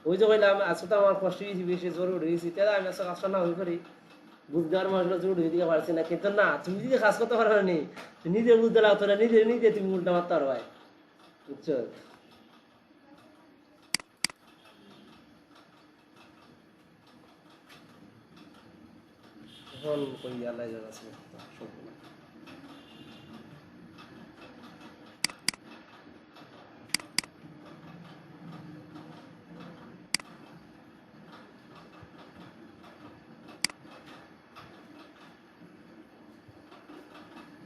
ওই যে বললাম আজকে তো আমার কষ্ট হয়েছি বেশি জোর উঠে গেছি তাহলে আমি আজকে কাজটা না হয়ে করি বুঝতে আর মানুষগুলো জোর উঠে দিতে পারছি না কিন্তু না তুমি যদি কাজ করতে পারো নি নিজে বুঝতে লাগতো না নিজে নিজে তুমি উল্টা মারতে পারো ভাই বুঝছো এখন কই আল্লাহ জানা আছে সম্পূর্ণ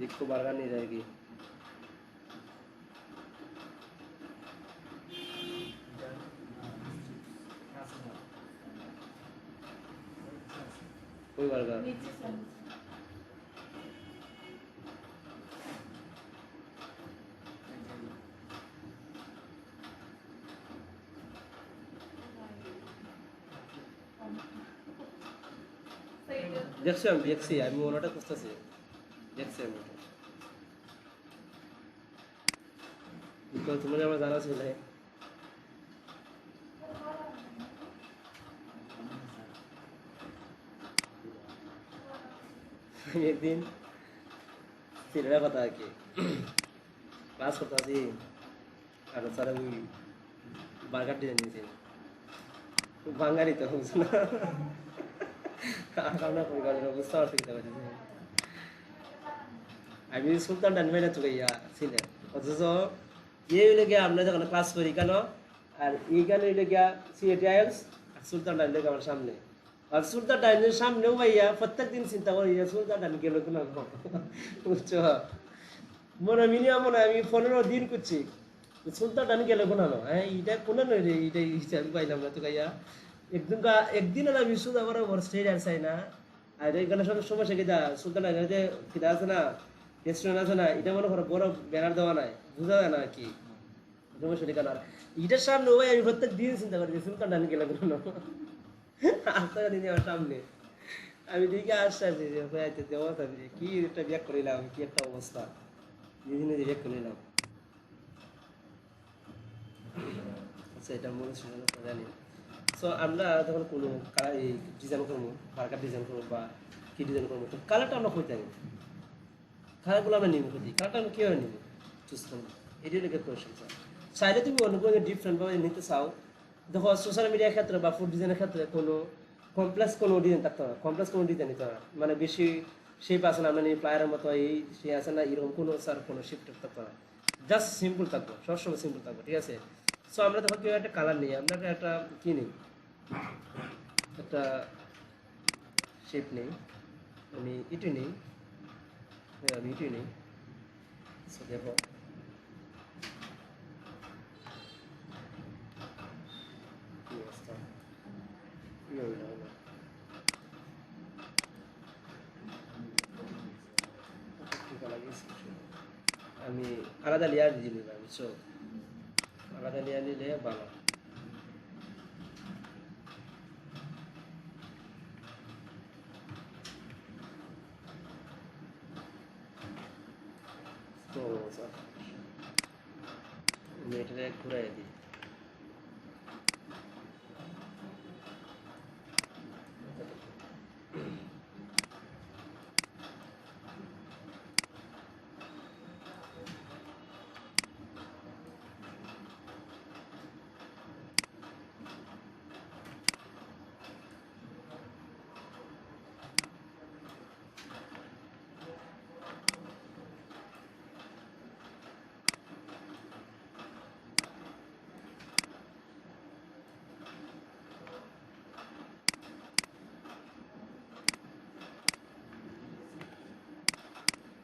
देखो बारगान नहीं जाएगी कोई बारगान দেখছি আমি দেখছি আমি ওনাটা খুঁজতেছি দেখছি আমি তুমি আমার জানা ছিল একদিন ছেলেরা কথা আর কি ক্লাস করতে আছি আর স্যার ওই বার্গার ডিজাইন দিয়েছে খুব বাঙালি তো বুঝছো না কামনা করে গেল বুঝতে পারছি আমি সুলতান ডানমেলা চুকাইয়া ছিলেন অথচ এই লেগে আমরা যখন ক্লাস করি কেন আর এইখানে লেগে সিএটি আইএলস আর সুলতান ডান লেগে আমার সামনে আর সুলতান ডাইনের সামনেও ভাইয়া প্রত্যেক দিন চিন্তা করি সুলতান ডান গেল কিনা বুঝছো মনে মিনিমাম মনে আমি 15 দিন করছি সুলতান ডান গেল কোনো হ্যাঁ এটা কোনো নয় রে এইটাই আমি পাইলাম না তো গাইয়া একদিন না বিশুদ্ধ আমার ওর স্টেজ আর চাই না আর এখানে সব সমস্যা কিনা সুলতান ডাইনের যে কিনা আছে না রেস্টুরেন্ট আছে না এটা মনে করো বড় ব্যানার দেওয়া নাই বোঝা যায় না আর কি সমস্যা ঠিকানা এটার সামনে ওই আমি প্রত্যেক দিন চিন্তা করি সুলতান ডান গেল কোনো আসতে দিন আমার সামনে আমি দিকে আসতে আসি দেওয়া থাকবে কি একটা ব্যাগ করিলাম কি একটা অবস্থা নিজে নিজে ব্যাগ করিলাম আচ্ছা এটা মনে ছিল না জানি সো আমরা যখন কোনো এই ডিজাইন করবো বার্গার ডিজাইন করবো বা কি ডিজাইন করবো তো কালারটা আমরা হয়ে থাকি কালারগুলো আমরা নিব করি কালারটা আমরা কীভাবে নিব চুজ করবো এটাই লেগে কোয়েশ্চেন স্যার চাইলে তুমি অন্য কোনো ডিফারেন্টভাবে নিতে চাও দেখো সোশ্যাল মিডিয়ার ক্ষেত্রে বা ফুড ডিজাইনের ক্ষেত্রে কোনো কমপ্লেক্স কোনো ডিজাইন থাকতে হবে কমপ্লেক্স কোনো ডিজাইন নিতে হবে মানে বেশি শেপ আছে না মানে ফ্লায়ারের মতো এই সে আছে না এরকম কোনো স্যার কোনো শিফট থাকতে হবে জাস্ট সিম্পল থাকবো সবসময় সিম্পল থাকবো ঠিক আছে সো আমরা তখন কেউ একটা কালার নিই আমরা একটা কী নিই একটা শেপ নেই আমি ইটু নেই হ্যাঁ আমি ইটু নেই সো দেখো কি অবস্থা কি হইল আমি আলাদা লেয়ার দিয়ে নিলাম বুঝছো আলাদা লেয়ার নিলে ভালো তো আমি এটাকে ঘুরাই দিই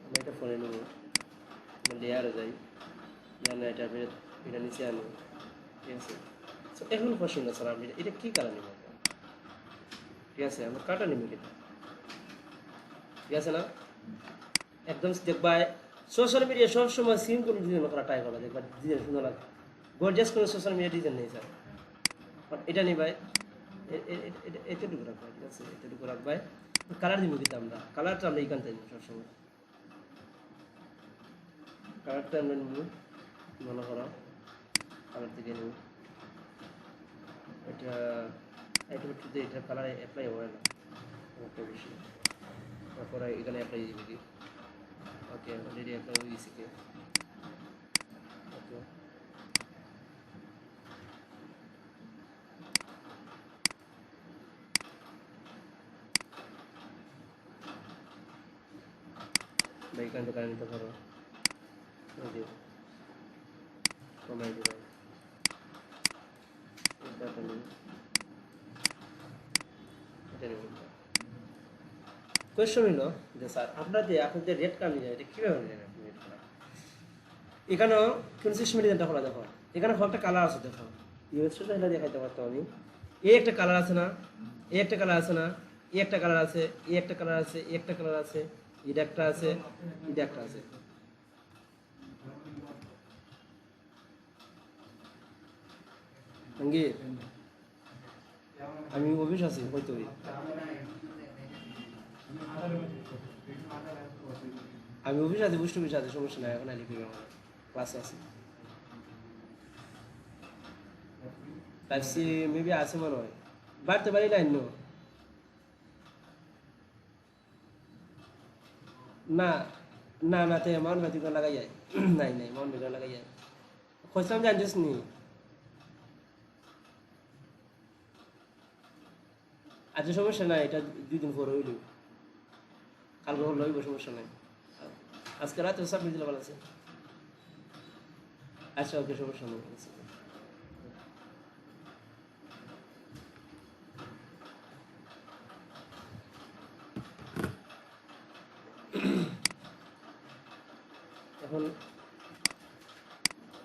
আমি এটা ফোনে নেব লেয়ারে যাই লেয়ার এটা এটা নিচে আনি ঠিক আছে সো এখন প্রশ্ন স্যার আমি এটা কী কালার নেব ঠিক আছে আমরা কাটা নেব কিন্তু ঠিক আছে না একদম দেখবা সোশ্যাল মিডিয়া সবসময় সিম কোনো ডিজাইন করা ট্রাই করা দেখবা ডিজাইন সুন্দর লাগে গর্জিয়াস কোনো সোশ্যাল মিডিয়া ডিজাইন নেই স্যার বাট এটা নেই ভাই এতটুকু রাখবাই ঠিক আছে এতটুকু রাখবাই কালার দিব কিন্তু আমরা কালারটা আমরা এইখান থেকে নিই সবসময় কালারটা আমরা নিব মনে করো কালার থেকে নিব এটা আলটিমেটলি এটা কালার অ্যাপ্লাই হয় না একটা বেশি তারপরে এখানে অ্যাপ্লাই দিবি কি ওকে অলরেডি অ্যাপ্লাই হয়ে গেছে কি ওকে ভাই এখান থেকে নিতে পারো ওকে কমাই দিবে এটা তুমি এটা নিয়ে কোয়েশ্চন হলো যে স্যার আপনাদের রেট কার্ড নিয়ে যায় এটা কীভাবে নেন আপনি রেট কার্ড এখানেও কনসিস্টেন্ট এটা খোলা দেখো এখানে একটা কালার আছে দেখো ইউএসটা এটা দেখাইতে পারতাম আমি এই একটা কালার আছে না এই একটা কালার আছে না এই একটা কালার আছে এই একটা কালার আছে এই একটা কালার আছে এটা একটা আছে এটা একটা আছে সঙ্গীত আমি অফিস আছি হয়তো আমি অফিস আছি বুঝতে অফিস আছে সমস্যা নাই এখন আলি করবো আমার ক্লাস আছে টাইপ সি মেবি আছে মনে হয় বাড়তে পারি লাইন না না না তে মাউন্ট ব্যাটিং লাগাই যায় নাই নাই মাউন্ট ব্যাটিং লাগাই যায় খুঁজলাম জানছিস নি আজকে সমস্যা নাই এটা 2 দিন পরে হইল কালকে হলো হইব সমস্যা নাই আজকে রাতে সাবমিট দিলে ভালো আছে আচ্ছা ওকে সমস্যা নেই এখন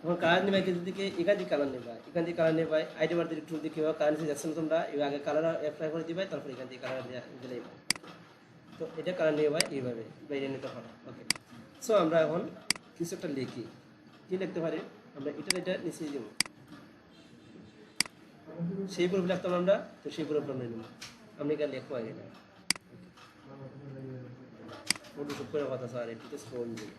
এখন কালার নেবাই দিকে এখান থেকে কালার নেবাই এখান থেকে কালার নেবাই আইডি বার টুল দিয়ে কীভাবে কারেন্সি যাচ্ছে না তোমরা এবার আগে কালার অ্যাপ্লাই করে দিবাই তারপর এখান থেকে কালার দিলে তো এটা কালার নেবাই এইভাবে বাইরে নিতে পারো ওকে সো আমরা এখন কিছু একটা লিখি কী লিখতে পারি আমরা এটা নিচে দেবো সেই গ্রুপ লিখতাম আমরা তো সেই গ্রুপ আমরা নেব আমি এখানে লেখো আগে না ফটোশুট করে কথা স্যার এটিতে স্ক্রোল দিই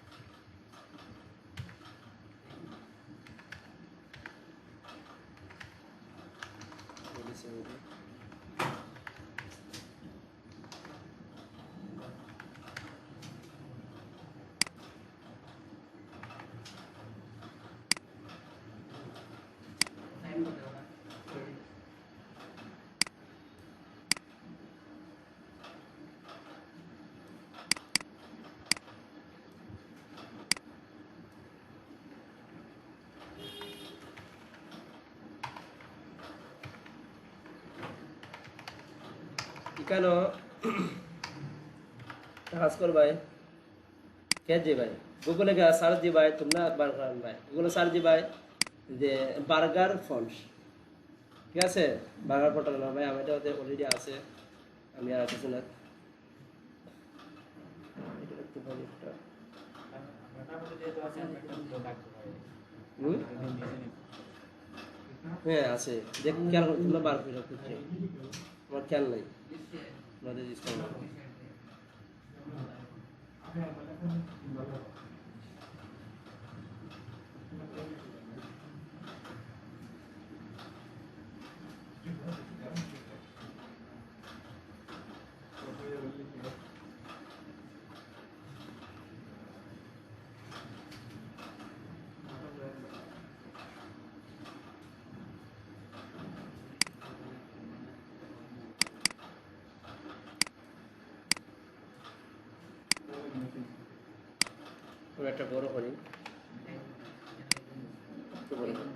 কেন কাজ করবাই কে যে ভাই গুগলে সার্চ দিবাই তোমরা একবার করেন ভাই গুগলে সার্চ দিবাই যে বার্গার ফন্টস ঠিক আছে বার্গার পোর্টাল না ভাই আমার এটা অলরেডি আছে আমি আর কিছু না এটা একটু ভালো একটা হ্যাঁ আছে দেখ খেয়াল তোমরা বার করে করছে আমার খেয়াল নাই আমাদের ইসলাম একটা বড় করি একটু বড় করি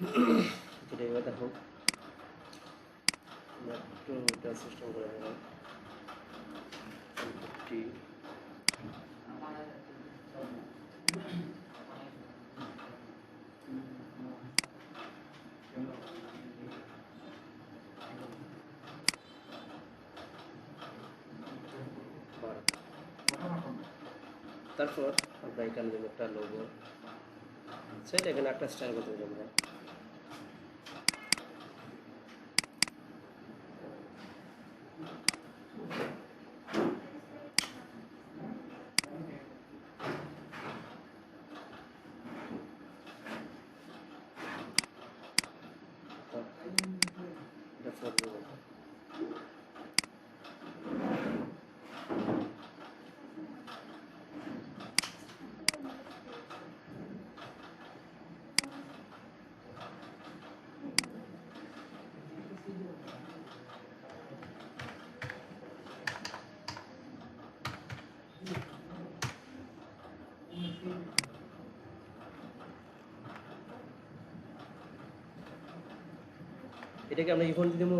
এটা এবার দেখো একটু এটা সিস্টেম করে দিলাম 150 তারপর আমরা এখানে দেবো একটা লোগো সেটা এখানে একটা স্টাইল করতে পারি আমরা এটা ফোর দেবো এটাকে আমরা ইফোন দিয়ে দেবো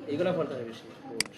এইগুলো ফন্ট থাকে বেশি বোল্ড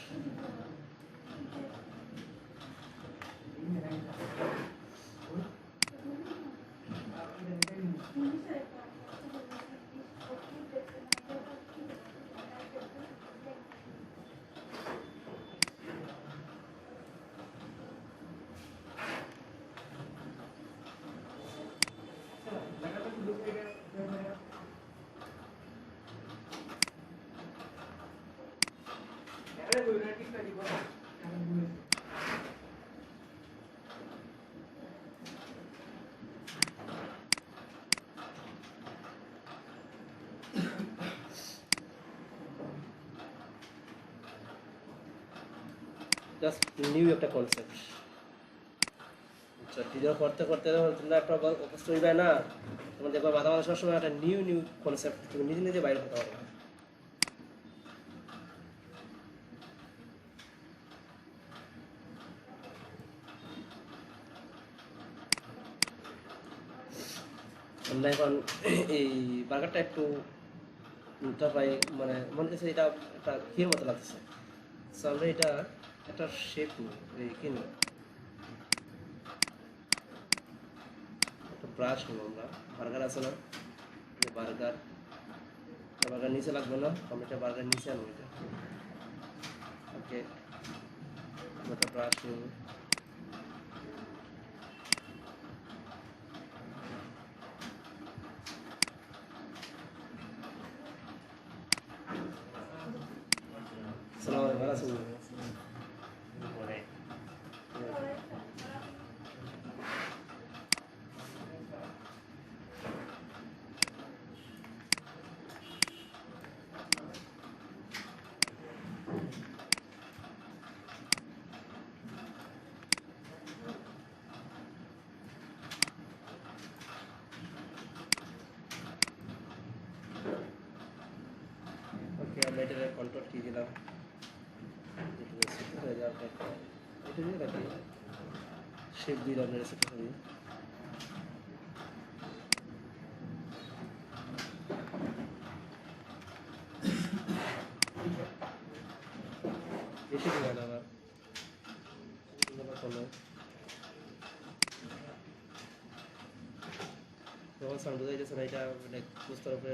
জাস্ট নিউ একটা কনসেপ্ট আচ্ছা ভিডিও করতে করতে তোমরা একটা অভ্যস্ত হইবে না তোমার দেখবা মাথা মাথা সবসময় একটা নিউ নিউ কনসেপ্ট তুমি নিজে নিজে বাইরে করতে পারবে আমরা এখন এই বার্গারটা একটু উল্টা পাই মানে মনে হচ্ছে এটা একটা ক্ষীর মতো লাগতেছে সো আমরা এটা একটা শেপ নিই এই কি নিই একটা ব্রাশ নিব আমরা বার্গার আছে না বার্গার বার্গার নিচে লাগবে না আমরা এটা বার্গার নিচে আনবো এটা ওকে একটা ব্রাশ নিব সালাম ভালো আছেন ওকে আমরা এটা কন্ট্রোল কি দিলাম এটা হয়ে যাওয়ার পর এটা দিয়ে রাখি শেপ দিলাম রেসিপিটা দিয়ে বেশি দিবে না আবার যখন সাউন্ড বোঝাইতেছে না এটা মানে বুঝতে হবে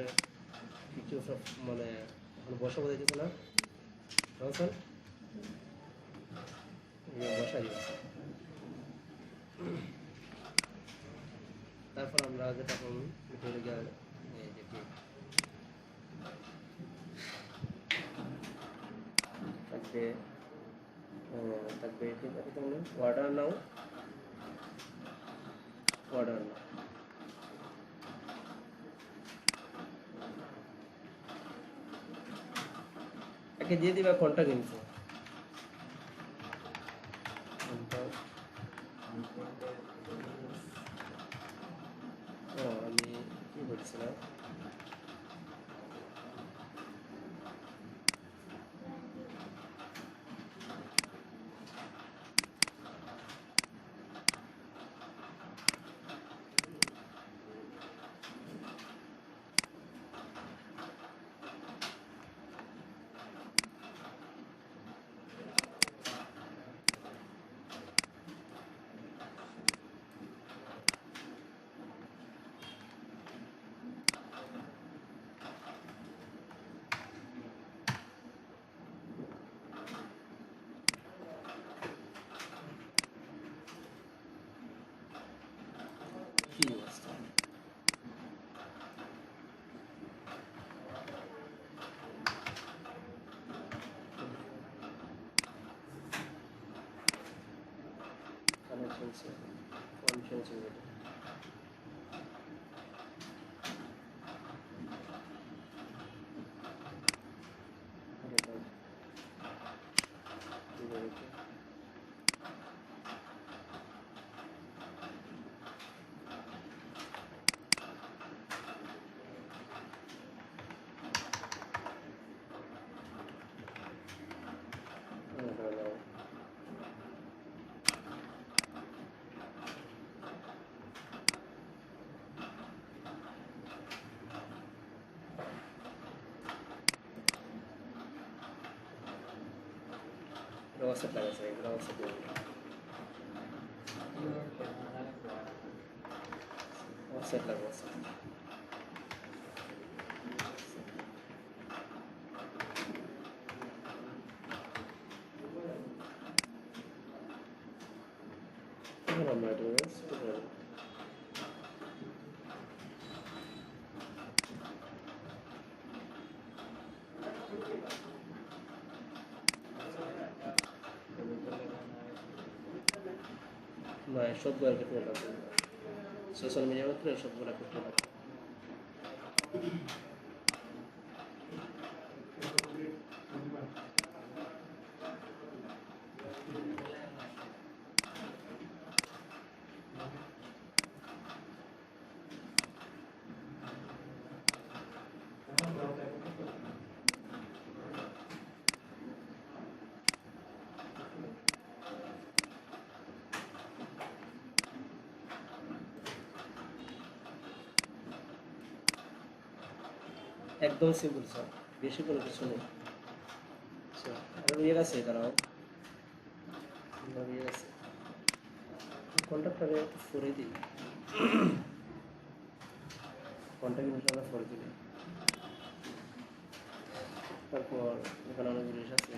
কিছু সব মানে এখন বসা বোঝাইতেছে না তখন স্যার বসাই দিচ্ছে তারপর আমরা যেটা এখন যেটি থাকবে থাকবে ঠিক আছে তাহলে অর্ডার নাও আমাকে দিয়ে দিবা কোনটা কিনছো আমি কি বলছিলাম কি অবস্থা কানেকশন কনফারেন্স WhatsApp লাগাইছে WhatsApp WhatsApp লাগা WhatsApp আমরা এটা না সবগুলো কেটে লাগবে সোশ্যাল মিডিয়ার মধ্যে সবগুলো কেটে লাগবে একদম সিম্পল স্যার বেশি কোনো কিছু নেই আর ইয়ে আছে দাঁড়াও ইয়ে আছে কন্ট্রাক্টরে ফোরে দিই কন্ট্রাক্ট ইনশাল্লাহ ফোরে দিলে তারপর এখানে অনেক জিনিস আছে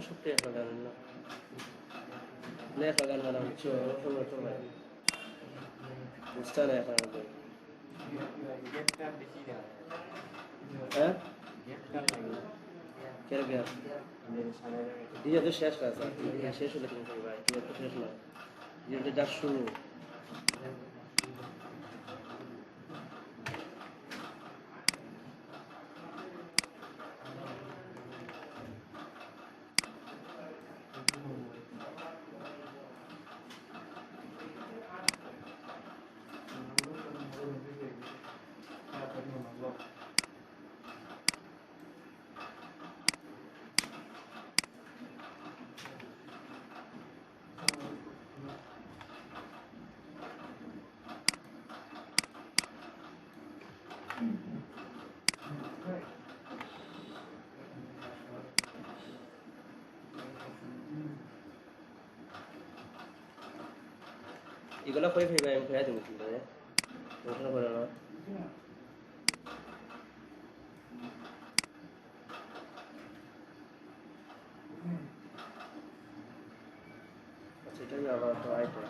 সত্যি একটা গান না একটা গান গানা হচ্ছে বুঝতে না এখন হ্যাঁ কেন ডিজে তো শেষ না স্যার, শেষ হলে তুমি করবে ভাই, ডিজে তো শেষ না, ডিজে যা শুরু। এগুলো করে ফেলবে, আমি ফেরা দেবো কিন্তু পড়াশোনা করে না। আচ্ছা এটাই আবার তো আইটেম।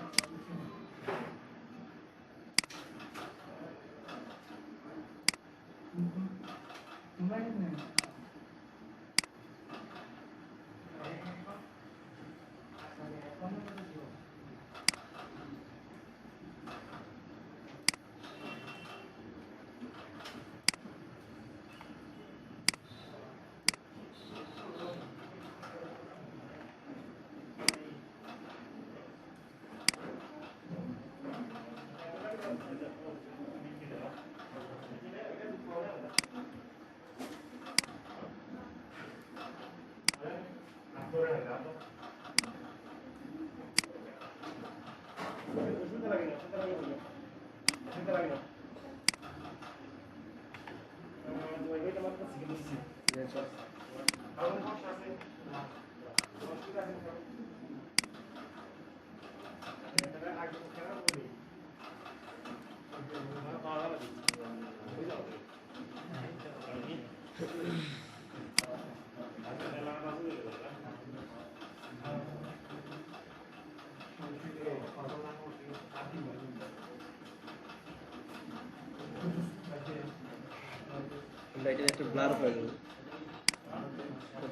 লাইটের একটা ব্লার হয়ে গেল,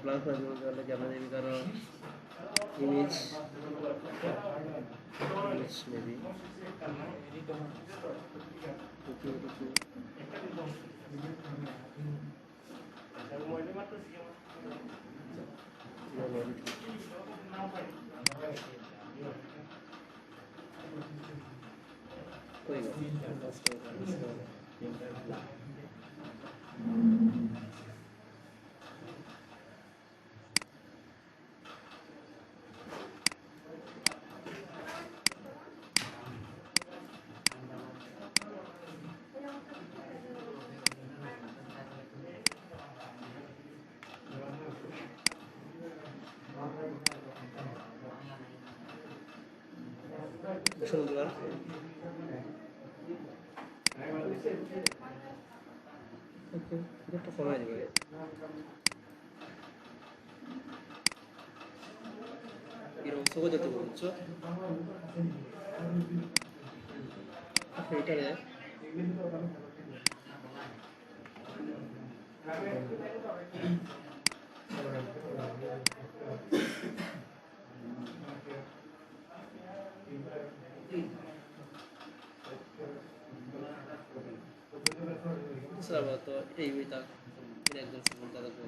ব্লার হয়ে গেল তাহলে কি আমাদের কারো ইমেজ মেবি সুন্দর। একটা কমাই দেবে, এরকম চোখে যেতে বলছো এইটারে তো এটাই হইতা একদম বলতে থাকবো।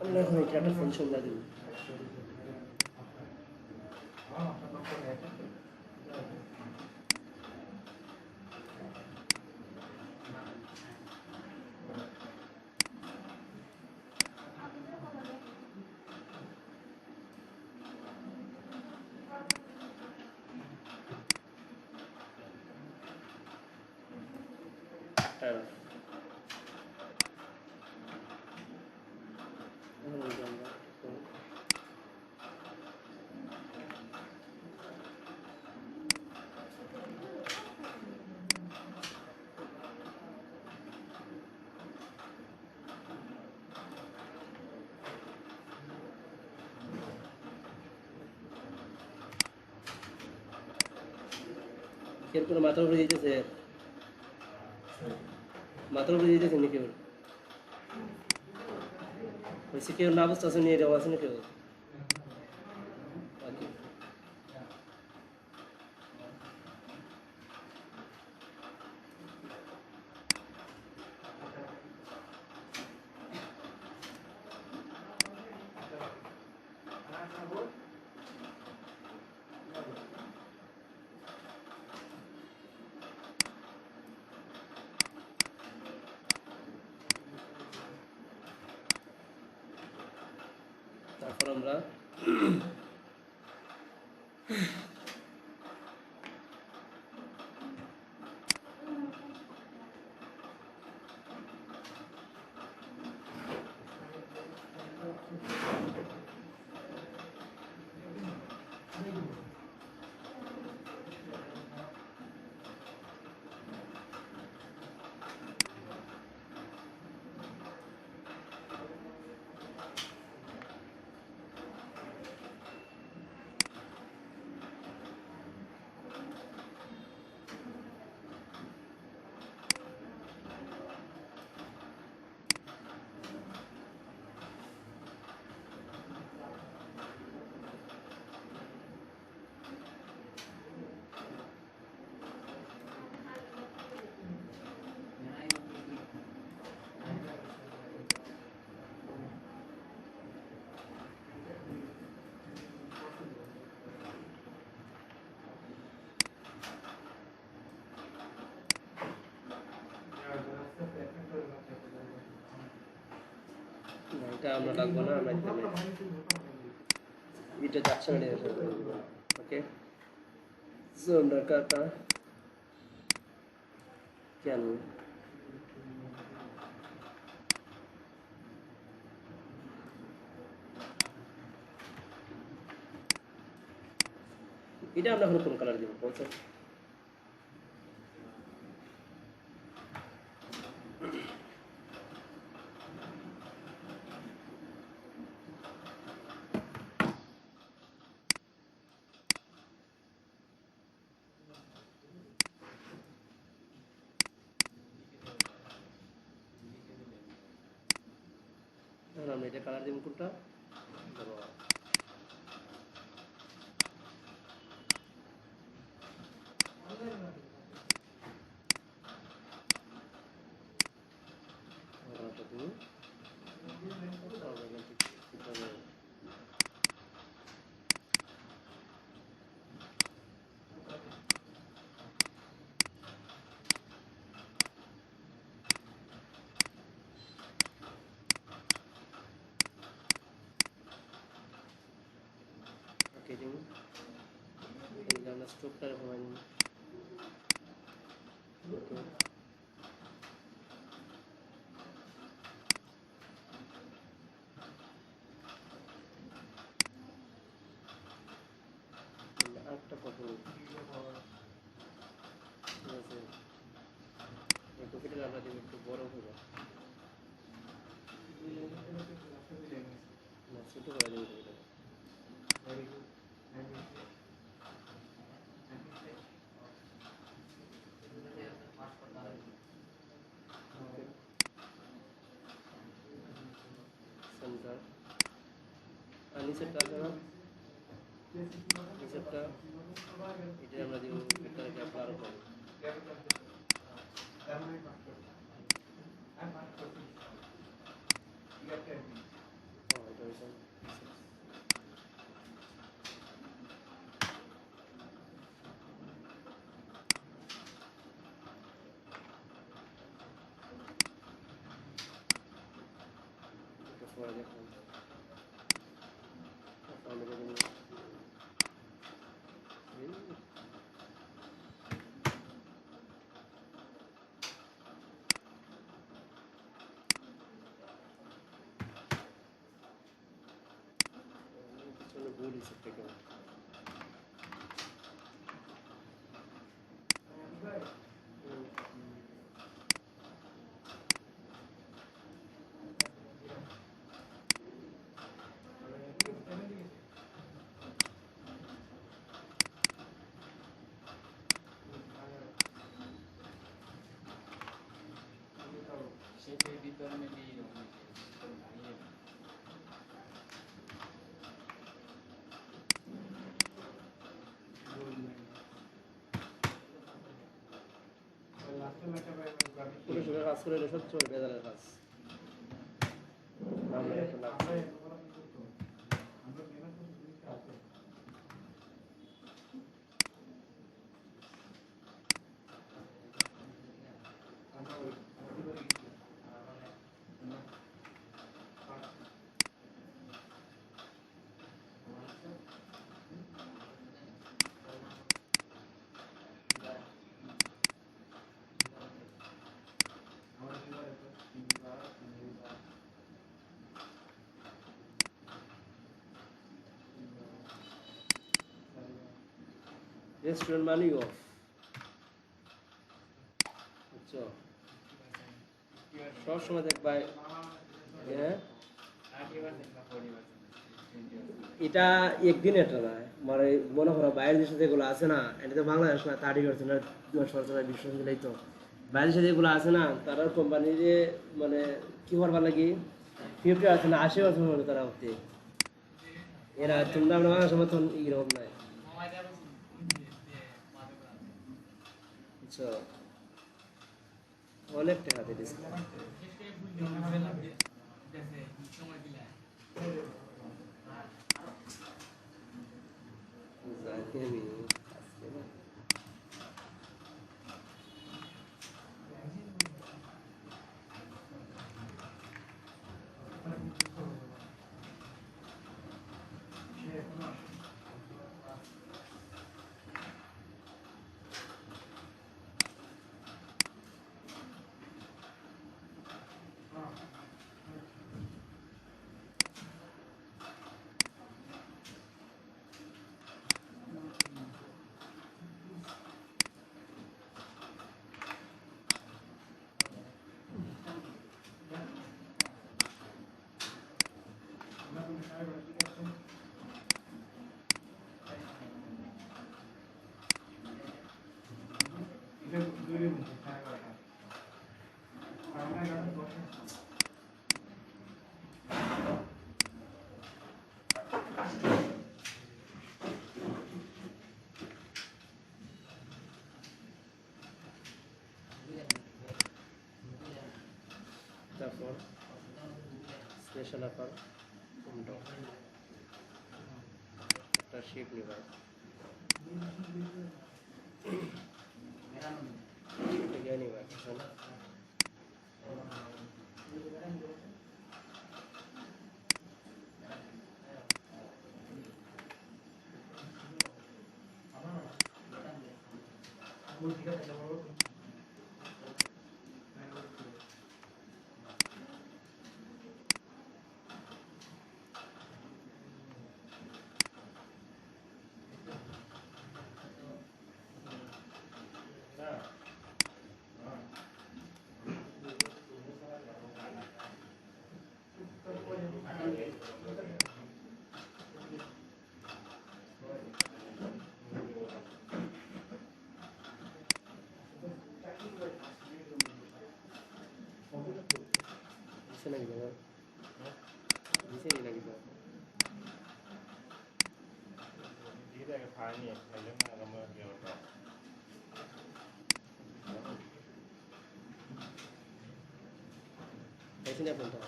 আমরা এখন এটা একটা ফোন সন্ধ্যা দিব। হ্যাঁ কেউ কোনো মাথার উপরে যেতেছে, মাথার উপরে যেতেছে নাকি কেউ? বলছি কেউ না বুঝতে আছে নিয়ে যাওয়া আছে না কেউ? Okay. তারপর আমরা এটা আমরা লাগবো না, আমরা এটা যাচ্ছে না, ওকে। সো আমরা কাটা কেন এটা আমরা এখন কোন কালার দিব বলছো? আমরা এটা কালার দিব কোনটা? ওকে দিন এই আমরা স্ট্রোকটা ঘুমাই নিই। ওকে আরেকটা কথা বলি, ঠিক আছে? এই কপিটা আমরা দিব একটু বড় হবে না, ছোট করে দিব কপিটা। সেন্টার আর নিচেরটা আছে না, নিচেরটা এটা আমরা দিব ভিতরে গ্যাপ আরো কম। এটা হইছে এটা পরে দেখুন আমরা দেখুন পিছনে ভুল হিসেব থেকে পুরো সুখে কাজ করে এটা সবচেয়ে বেজারের কাজ আমরা একটা লাগছে রেস্টুরেন্ট মানি অফ বুঝছো সব সময় দেখবা হ্যাঁ এটা একদিন এটা না মানে মনে করো বাইরের দেশে যেগুলো আছে না এটা তো বাংলাদেশ না 30% না 10% 20% তো বাইরের দেশে যেগুলো আছে না তারা কোম্পানির মানে কি করবার লাগি 50% না 80% মতো তারা হতে এরা তোমরা আমরা বাংলাদেশের মতন এরকম নাই বুঝছো অনেক টাকা দিয়ে ডিসকাউন্ট জানি আমি আজকে না তারপর স্পেশাল অফার একটা শিপ নিবা এটা নিবা দিছে নাকি দাদা দিছে নাকি দাদা paisnya apa tuh?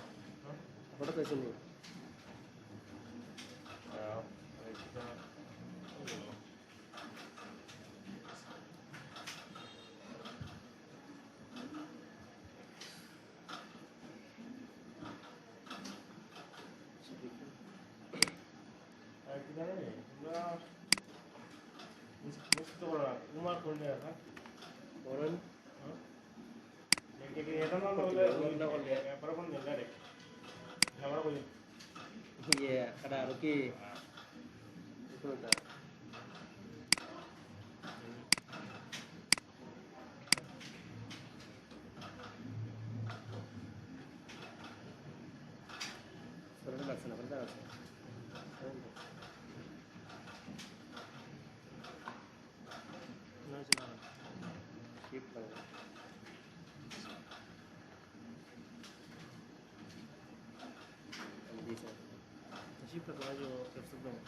Apa tuh paisnya? Orang iya, kada ruki. Itu dah. Sudah laksana, sudah laksana. Keep kalau. Bisa. Keep kalau aja terus dong.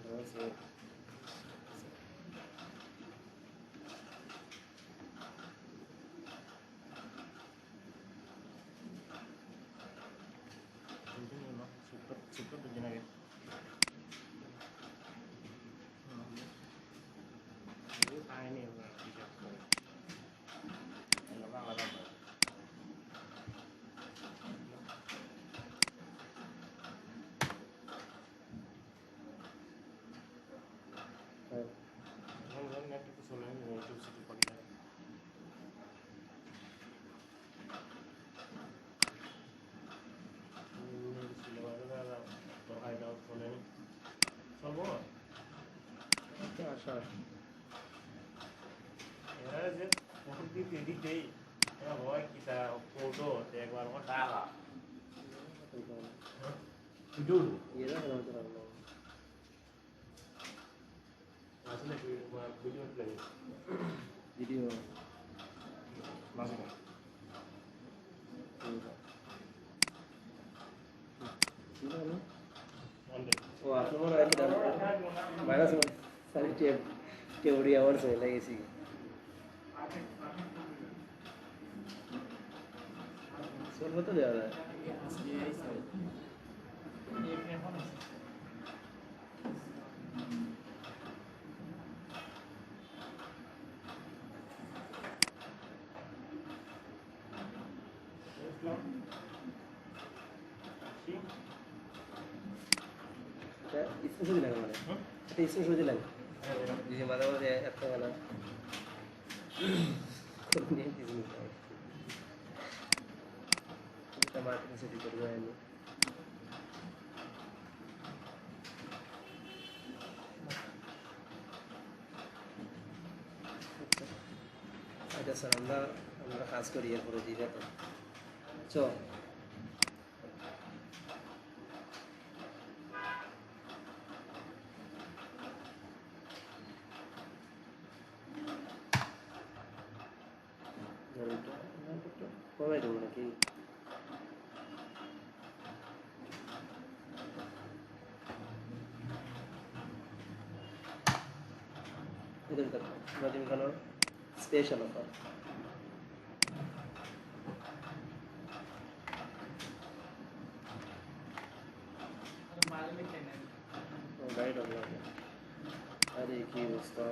Terus. আচ্ছা এরা যে প্রকৃতি দিতেই হয় কিতা ফটো একবার ডালা ভিডিও এরা কেন হতে পারলো আসলে ভিডিও প্লে ভিডিও মাঝে ও আপনার মনে হয় মাইনাস সারি টেওরি আওয়ার চলে গেছি চলবে তো দেওয়া যায় স্পেশাল দিলেন মানে এটা স্পেশাল দিলেন যদি মাঝে মাঝে এত গেলাম নিয়ে কিছু মার্কেটিং সেটি করবো আমি আচ্ছা স্যার আমরা কাজ করি এরপরে দিয়ে যেত চ কমাই দেবো নাকি এদের মাধ্যমিক স্পেশাল অফার গাইড আরে কি অবস্থা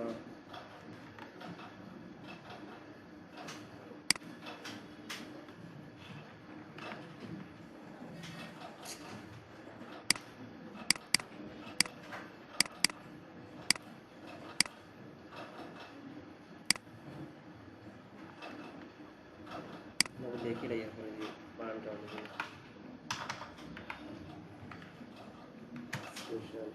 দেখি লাই এখন বানানটা special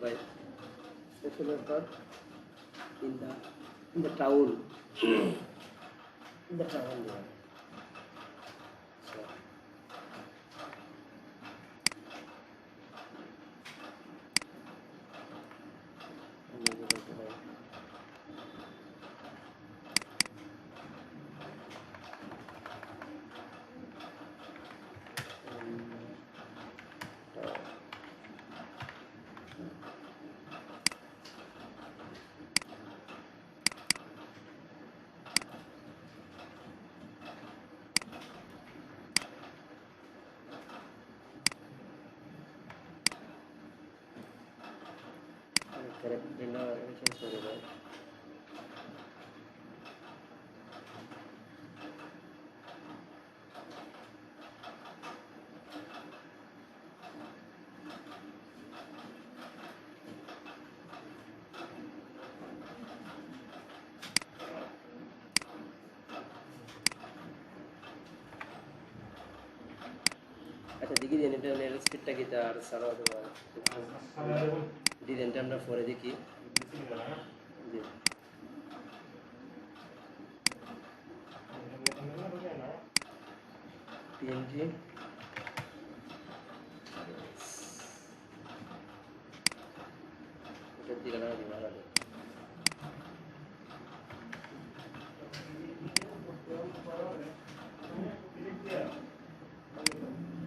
by special offer in the town in the town there. So, correct dinner change করে দাও আচ্ছা দেখি ইন্টারনেট স্পিডটা কি তার সারা দেওয়া ডিজাইনটা আমরা পরে দেখি জি পিএনজি এটা দিকে না দিবা লাগে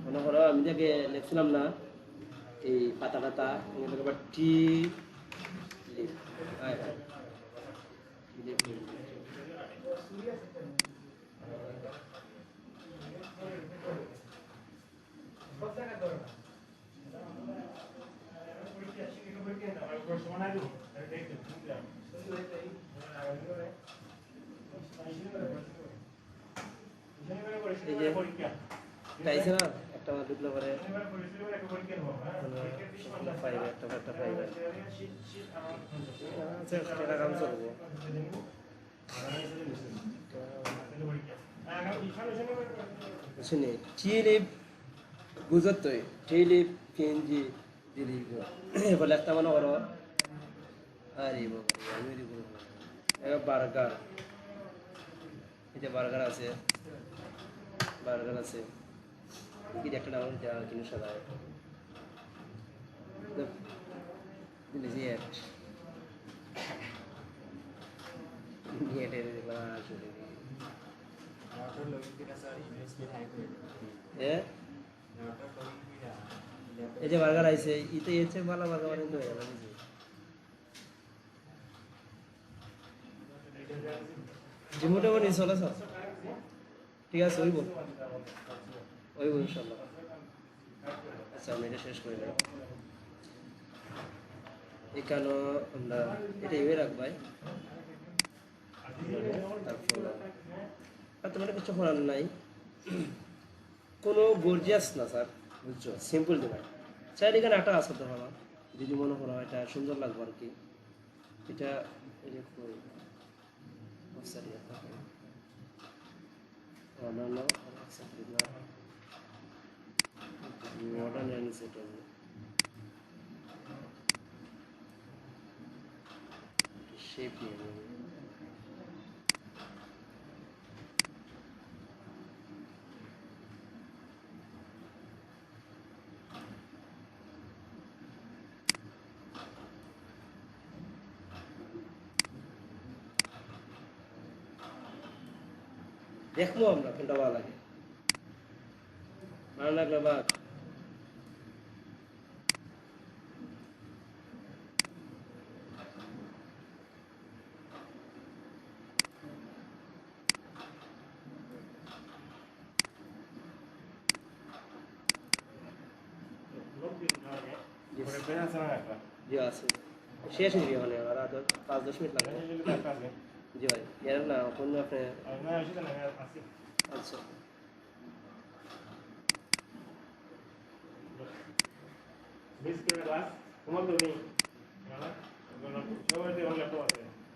মনে করো আমি যাকে লিখছিলাম না এই পাতা টাতা এগুলো আবার টি লিপ এই যে চাইছে না একটা ঢুকলে পরে ফাইবার একটা ফাইবার আচ্ছা এটা কাম চলবো শুনে চিলিপ বুঝতই চিলিপ কেঞ্জি দিলিপ বলে একটা মনে করো আরে আমি বার্গার এই যে বার্গার আছে কি একটা ডাউন দেওয়া জিনিস সদায় দিলেছি এটের আসলে এই যে বার্গার আইছে ইতে এসে ভালো বার্গার বানিয়ে হয়ে গেল জি মোটামুটি চলে স্যার ঠিক আছে ওইব ইনশাল্লাহ আচ্ছা আমি এটা শেষ করে দেব এখানে আমরা এটা এভাবে রাখবাই তারপর আর তোমার কিছু করার নাই কোনো গর্জিয়াস না স্যার বুঝছো সিম্পল দেবে চাইলে এখানে একটা আসতে তো হবে যদি মনে করো এটা সুন্দর লাগবে আর কি এটা মডার্ন অ্যান্ড সেটেল শেপ নিয়ে দেখবো আমরা কোনটা ভালো লাগে ভালো লাগলে বা জি আছে শেষ হয়ে গিয়ে মানে আর 5-10 মিনিট লাগবে জি ভাই এর না কোন আপনি আচ্ছা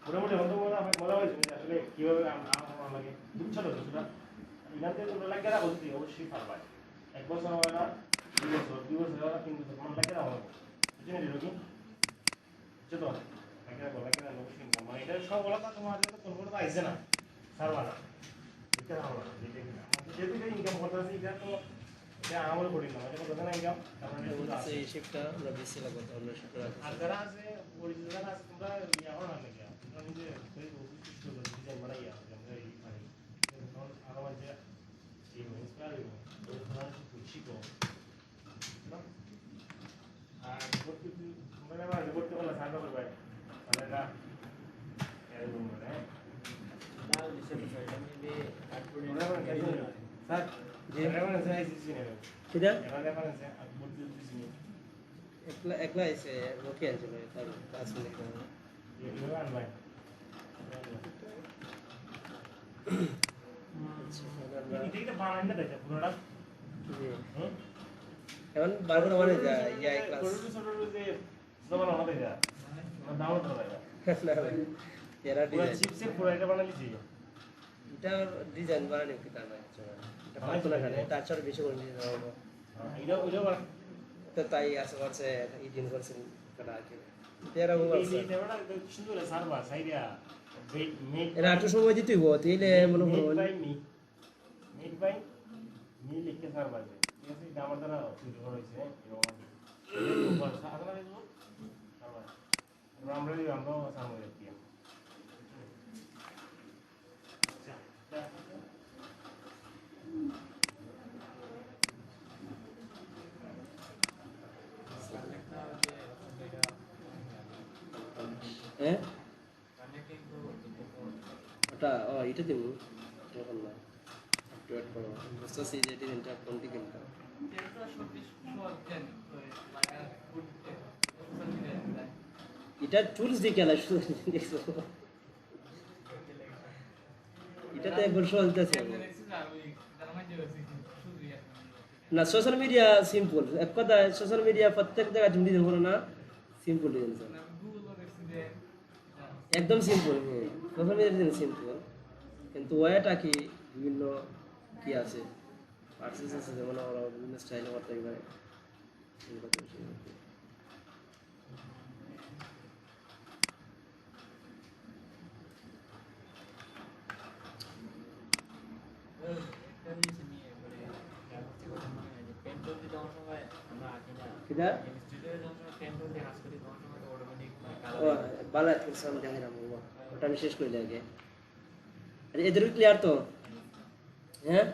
মোটামুটি মজা হয়েছে আসলে কিভাবে লাগে বুঝছো তো সেটা এখান থেকে তোমরা লাগে না বলছি অবশ্যই পারবা 1 বছর হয় না 2 বছর হয় না 3 বছর তোমার লাগে না হবে বুঝছেন রোগী বুঝছো তো লাগে না অবশ্যই মানে এটা সব বলা তো তোমার কাছে কোন কোনো আইছে না সারবা না এটা হবে যেহেতু এটা ইনকাম করতে আছে এটা তো এটা আমার করি না এটা কথা না ইনকাম তারপরে এই শিফটটা আমরা বেশি লাগবে অন্য শিফটে আর যারা আছে পরিচিত যারা আছে তোমরা ইয়া করো না নাকি তোমরা নিজে সেই অফিস তো ডিজাইন বানাইয়া আমরা এই মানে তখন আরো আছে এই ইন্সপায়ার হইব ওই তোমার শিখো না আর করতে তোমরা আবার করতে বলা সার্ভ করবে তাহলে না এরকম মানে না লিসে বিষয় এটা মিলে কাট করে স্যার যে রেফারেন্স আইসি নে কিটা এটা রেফারেন্স আর বলতে দিছি একলা এসে ওকে আছে ভাই তার কাজ করে ইউরান ভাই এটা বানাই না দেখো পুরোটা এখন বারবার মানে যায় ইয়া ক্লাস ছোট যে জবান আমাদের যা আমরা ডাউনলোড করা যায় এরা পুরো ডিজাইন চিপসের পুরো এটা বানাইছি এটা ডিজাইন বানানো কি তা না এটা পাতলা খানে তাছাড়া বেশি করে নিয়ে যাওয়া হলো এটা ওইটা তো তাই আশেপাশে ইডিন করছেন কাটা কি তেরা সুন্দর সার্ভার সাইডিয়া মেড এরা একটু সময় দিতে হইব তাইলে মনে করো মেড বাই মি লিখে সার্ভার ঠিক আছে এটা আমার দ্বারা তৈরি করা হয়েছে এরকম সার্ভার আমরাও সার্ভার দিই হ্যাঁ ওটা ও এটা দিব এখন না একটু অ্যাড করো বুঝতেছি যে ডিজাইনটা কোনটি কিনতে এটা টুলস দিয়ে খেলা শুধু দেখছো এটাতে একবার চলতেছে না সোশ্যাল মিডিয়া সিম্পল এক কথা সোশ্যাল মিডিয়া প্রত্যেক জায়গায় তুমি ডিজাইন করো না সিম্পল ডিজাইন একদম simple social media design simple কিন্তু ওয়াটা কি বিভিন্ন কি আছে পার্সেস আছে যেমন ওরা বিভিন্ন স্টাইলে করতে পারে কিনা বালা সামনে দেখাই না ওটা আমি শেষ করে আগে এদের ক্লিয়ার তো হ্যাঁ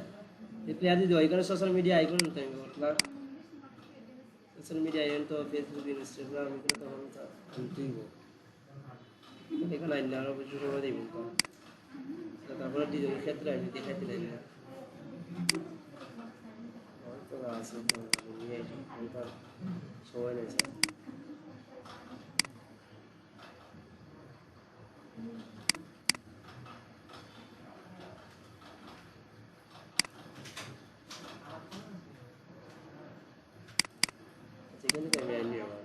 ক্লিয়ার দিদি এখানে সোশ্যাল মিডিয়া আইকন নিতে আমি না সোশ্যাল মিডিয়া আইকন তো ফেসবুক ইনস্টাগ্রাম এগুলো তো আমরা দিব এখানে আইন আরো কিছু সময় দিব তো তারপরে ডিজাইনের ক্ষেত্রে আমি দেখাই দিলাম না তো আছে তো নিয়ে আসি সময় নেই স্যার সেখানে তো আমি আইনি আমার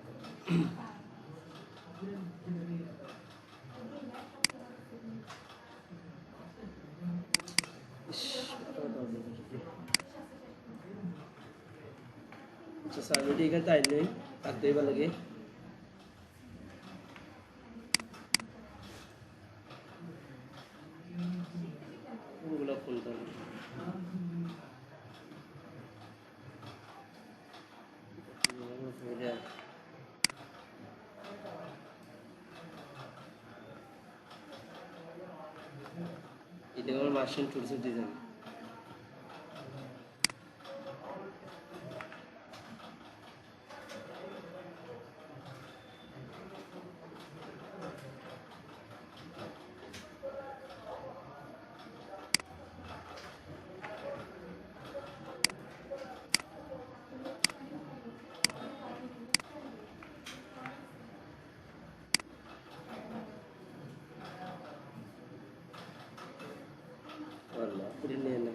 আচ্ছা স্যার আমি এখানে তাই নেই থাকতে এবার লাগে কোনগুলো খুলতে হবে এটা আমার মার্শাল টুলসের ডিজাইন والله كلنا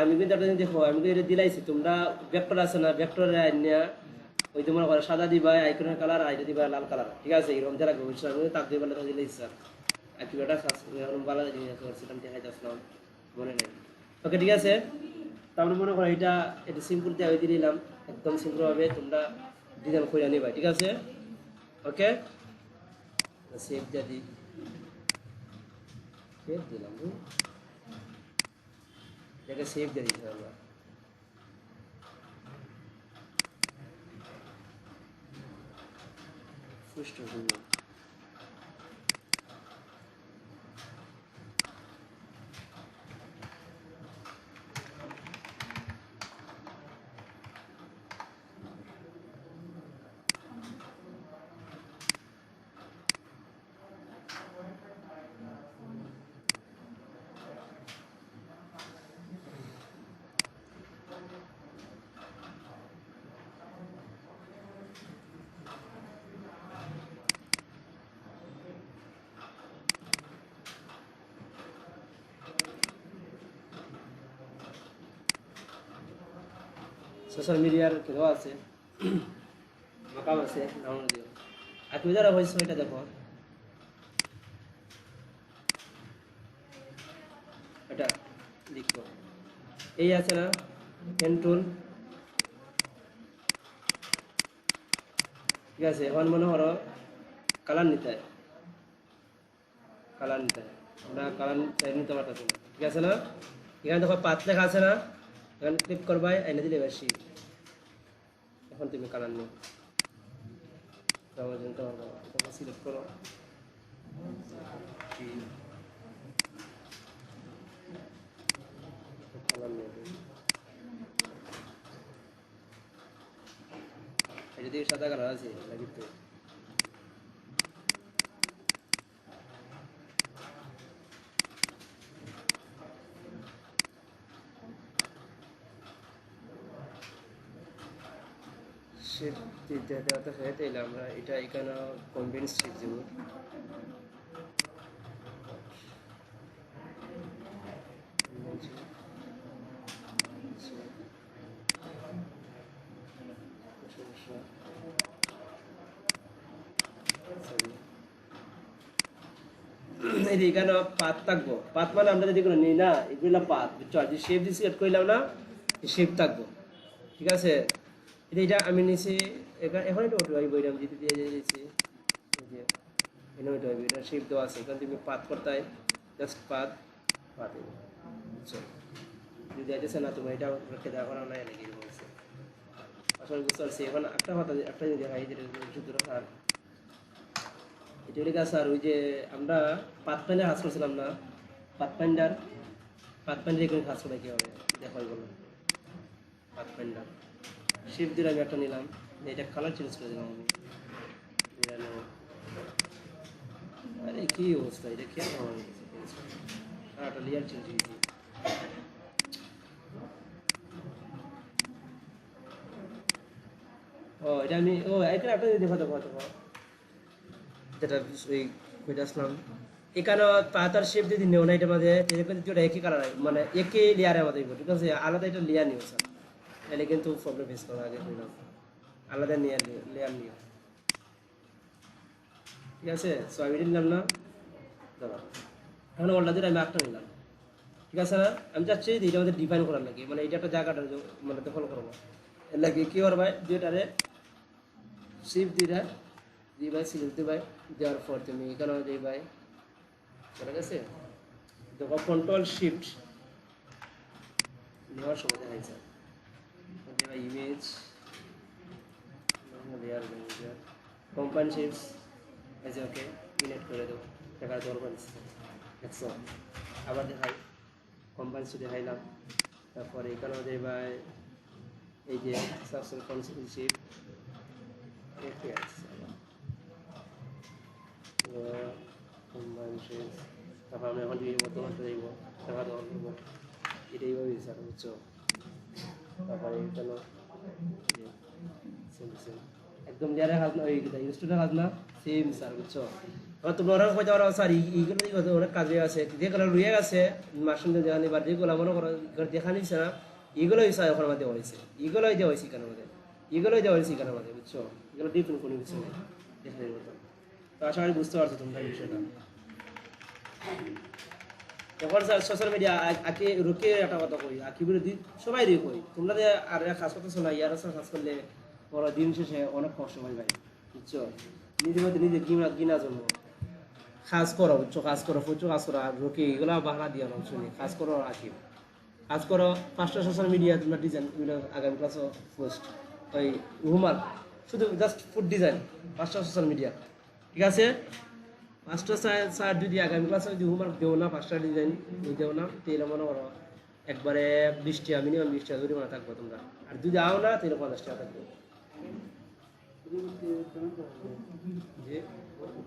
আমি কিন্তু একটা জিনিস দেখো আমি তো এটা দিলাইছি তোমরা ভেক্টর আছে না ভেক্টরের আইনিয়া ওই তোমার ঘরে সাদা দিবা আইকনের কালার আইটা দিবা লাল কালার ঠিক আছে এরকম যারা ভবিষ্যৎ আমি তাক দিবা লেখা দিলে ইচ্ছা আর কি ওটা এখন ভালো জিনিস করছিলাম দেখাই আসলাম মনে নেই ওকে ঠিক আছে তারপরে মনে করো এটা এটা সিম্পল দিয়ে দিয়ে দিলাম একদম সিম্পল ভাবে তোমরা ডিজাইন করে নিবা ঠিক আছে ওকে সেভ দিয়ে দিই সেভ দিলাম এটাকে সেভ দিয়ে দিতে হবে সুষ্ঠু সুন্দর সোশ্যাল মিডিয়ার কেউ আছে মাকাম আছে ডাউনলোড দিও আর তুমি যারা হয়েছে ওইটা দেখো এটা লিখো এই আছে না পেন টুল ঠিক আছে এখন মনে করো কালার নিতে হয় কালার নিতে হয়। আমরা কালার চাই নিতে পারতেছি না, ঠিক আছে না? এখানে দেখো পাত লেখা আছে না, এখানে ক্লিক করবাই এনে দিলে এবার শিপ। এখন তুমি কালার নিও, সিলেক্ট করো কালার নিয়ে এটা দিয়ে সাদা কালার আছে নাকি তো শেপ দিতে দেওয়াতে হয়ে তাইলে আমরা এটা এখানে কনভেন্স শেপ দেবো। এখানে পাত থাকবো, পাত মানে আমরা যদি কোনো নিই না, এগুলো পাত বুঝছো, আর যে শেপ দিয়ে সিলেক্ট করলাম না শেপ থাকবো, ঠিক আছে? এটা আমি নিছি এখন এটা ওটা বইরাম যেতে দিয়ে দিয়েছি, এখানে ওটা এটা শেপ দেওয়া আছে, এখানে তুমি পাত করতে হয়, জাস্ট পাত পাত বুঝছো। যদি আছে না তুমি এটা রেখে দেওয়া করা নাই নাকি বলছে আসলে বুঝতে পারছি। এখন একটা কথা একটা যদি দেখাই যেটা শুধু আর এটা লেগে আছে, আর ওই যে আমরা পাতপাইন্ডার কাজ করছিলাম না, পাতপাইন্ডার এখানে কাজ করে কি হবে দেখো, বলো পাতপাইন্ডার শিপ দিয়ে আমি একটা নিলাম, এটা কালার চেঞ্জ করে দিলাম আমি, এটা নেব। আরে কি অবস্থা, এটা খেয়াল হওয়া গেছে, একটা লেয়ার চেঞ্জ হয়েছে। ও এটা আমি এটা একটা দেখো দেখো দেখো যেটা ওই খুঁজে আসলাম, এখানে পাতার শেপ যদি নেও না এটার মধ্যে যেটা একই কালার মানে একই লেয়ারের মধ্যে, ঠিক আছে? আলাদা এটা লেয়ার নিও স্যার, তাহলে কিন্তু প্রবলেম ফেস করা আগে নিলাম, আলাদা লেয়ার নিও, ঠিক আছে? সো আমি এটা নিলাম না, দাঁড়া এখন ওল্টা দিয়ে আমি একটা নিলাম, ঠিক আছে না? আমি চাচ্ছি এটা আমাদের ডিফাইন করার লাগে, মানে এটা একটা জায়গাটা মানে দখল করবো এর লাগে কি করবাই যেটারে শিপ দিটা দিবাই সিলেক্ট দিবাই, দেওয়ার পর তুমি এখানেও দিবাই, চলে গেছে? দেখো কন্ট্রোল শিফট নেওয়ার সময় দেখাইছে, দিবা image layer manager company shifts আছে, ওকে ইনেট করে দেবো, দেখা দরকার দেখছো? আবার দেখাই কোম্পানি শিফট দেখাইলাম, তারপরে এখানেও দেবাই এই যে সাবসন কনসেপ্ট শিফট একে আছে তারপর আমরা এখন দিয়ে বর্তমানটা দেখবো, টাকা দেওয়া করবো, এটা এইভাবে স্যার বুঝছো? তারপরে এখানে একদম যারা হাত না ওই ইনস্টুডেন্ট হাত না সেম স্যার বুঝছো? এবার তোমরা ওরা কইতে পারো স্যার এইগুলো অনেক কাজে আছে, যেগুলো রুয়ে গেছে মাসুম দেখানি বা যেগুলো মনে করো দেখা নিচ্ছে না, এগুলোই স্যার ওখানে মধ্যে হয়েছে, এগুলোই দেওয়া হয়েছে এখানে মধ্যে, এগুলোই দেওয়া হয়েছে এখানে মধ্যে বুঝছো? এগুলো ডিফারেন্ট কোনো কিছু নেই দেখে মতো। তো আশা করি বুঝতে পারছো তোমরা এই বিষয়টা। এখন স্যার সোশ্যাল মিডিয়া আঁকে রুকে একটা কথা কই, আঁকি বলে সবাই দিয়ে কই, তোমরা যে আর কাজ করতেছো না, ইয়ার কাজ করলে পরে দিন শেষে অনেক কষ্ট হয় ভাই বুঝছো? নিজের মধ্যে নিজে গিনা জন্য কাজ করো বুঝছো, কাজ করো প্রচুর কাজ করো, আর রুকে এগুলো বাহানা দিয়ে না শুনি, কাজ করো আঁকি কাজ করো। 5টা সোশ্যাল মিডিয়া তোমরা ডিজাইন আগামী ক্লাসও পোস্ট ওই রুমাল শুধু জাস্ট ফুড ডিজাইন 5টা সোশ্যাল মিডিয়া, ঠিক আছে? 5টা স্যার যদি আগামী ক্লাসে যদি হোমওয়ার্ক দেও না, 5টা ডিজাইন দেও না, তাহলে মনে করো একবারে 20 টাকা মিনিমাম 20 টাকা জরিমানা থাকবো তোমরা, আর যদি আও না তাহলে 50 টাকা থাকবে।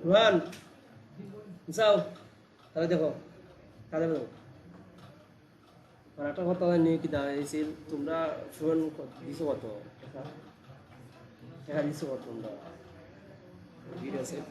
রোহান যাও তাহলে দেখো তাহলে আর একটা কথা নিয়ে কি দাঁড়িয়েছি, তোমরা ফোন দিছো কত টাকা দিছো কত তোমরা ভিডিও সেভ